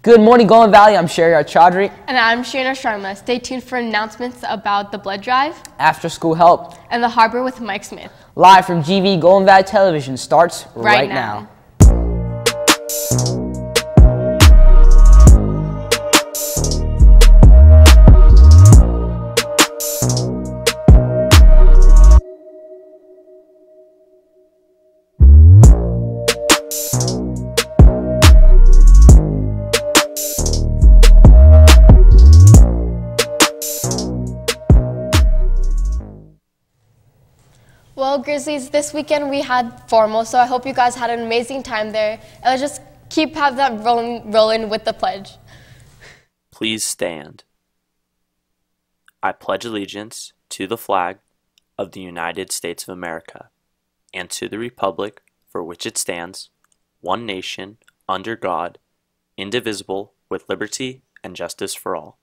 Good morning, Golden Valley. I'm Shahryar Chaudry. And I'm Shaina Sharma. Stay tuned for announcements about the blood drive, After school help, and the harbor with Mike Smith. live from GV Golden Valley Television starts right now. Well, Grizzlies, this weekend we had formal, so I hope you guys had an amazing time there. And let's just have that rolling with the pledge. Please stand. I pledge allegiance to the flag of the United States of America and to the republic for which it stands, one nation, under God, indivisible, with liberty and justice for all.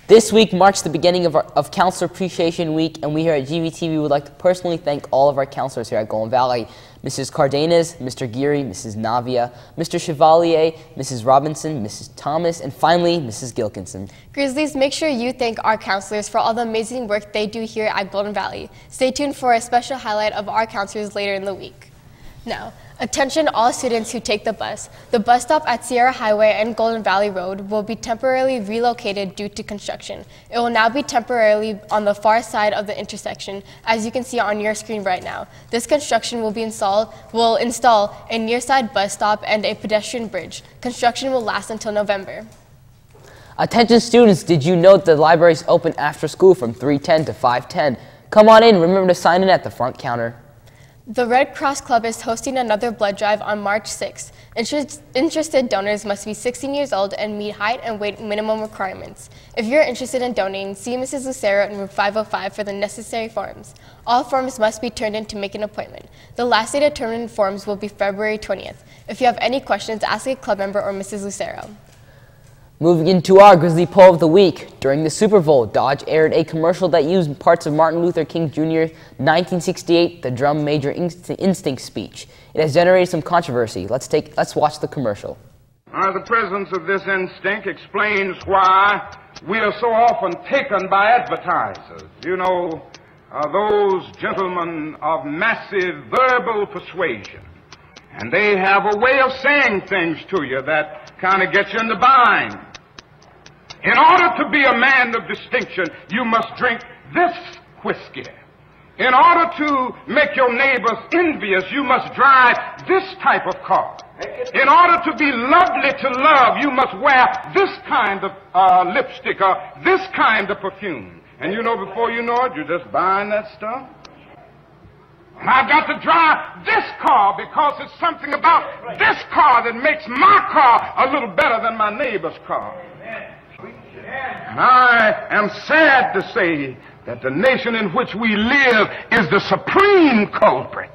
This week marks the beginning of Counselor Appreciation Week, and we here at GVTV would like to personally thank all of our counselors here at Golden Valley. Mrs. Cardenas, Mr. Geary, Mrs. Navia, Mr. Chevalier, Mrs. Robinson, Mrs. Thomas, and finally, Mrs. Gilkinson. Grizzlies, make sure you thank our counselors for all the amazing work they do here at Golden Valley. Stay tuned for a special highlight of our counselors later in the week. Now, attention all students who take the bus. The bus stop at Sierra Highway and Golden Valley Road will be temporarily relocated due to construction. It will now be temporarily on the far side of the intersection, as you can see on your screen right now. This construction will install a near-side bus stop and a pedestrian bridge. Construction will last until November. Attention students, did you note the library is open after school from 3:10 to 5:10? Come on in, remember to sign in at the front counter. The Red Cross Club is hosting another blood drive on March 6th. Interested donors must be 16 years old and meet height and weight minimum requirements. If you're interested in donating, see Mrs. Lucero in room 505 for the necessary forms. All forms must be turned in to make an appointment. The last day to turn in forms will be February 20th. If you have any questions, ask a club member or Mrs. Lucero. Moving into our Grizzly Poll of the Week. During the Super Bowl, Dodge aired a commercial that used parts of Martin Luther King Jr.'s 1968 The Drum Major Instinct speech. It has generated some controversy. Let's watch the commercial. The presence of this instinct explains why we are so often taken by advertisers. You know, those gentlemen of massive verbal persuasion. And they have a way of saying things to you that kind of gets you in the bind. In order to be a man of distinction, you must drink this whiskey. In order to make your neighbors envious, you must drive this type of car. In order to be lovely to love, you must wear this kind of lipstick or this kind of perfume. And you know, before you know it, you're just buying that stuff. And I've got to drive this car because it's something about this car that makes my car a little better than my neighbor's car. And I am sad to say that the nation in which we live is the supreme culprit.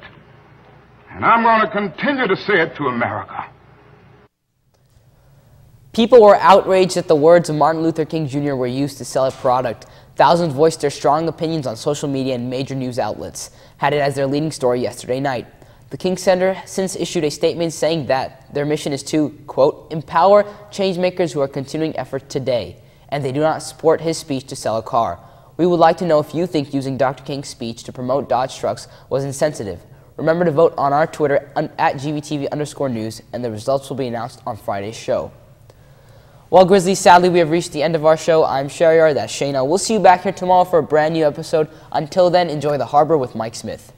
And I'm going to continue to say it to America. People were outraged that the words of Martin Luther King Jr. were used to sell a product. Thousands voiced their strong opinions on social media and major news outlets, had it as their leading story yesterday night. The King Center since issued a statement saying that their mission is to, quote, empower changemakers who are continuing effort today, and they do not support his speech to sell a car. We would like to know if you think using Dr. King's speech to promote Dodge trucks was insensitive. Remember to vote on our Twitter at GVTV_news, and the results will be announced on Friday's show. Well, Grizzly, sadly, we have reached the end of our show. I'm Shahryar, that's Shaina. We'll see you back here tomorrow for a brand new episode. Until then, enjoy the harbor with Mike Smith.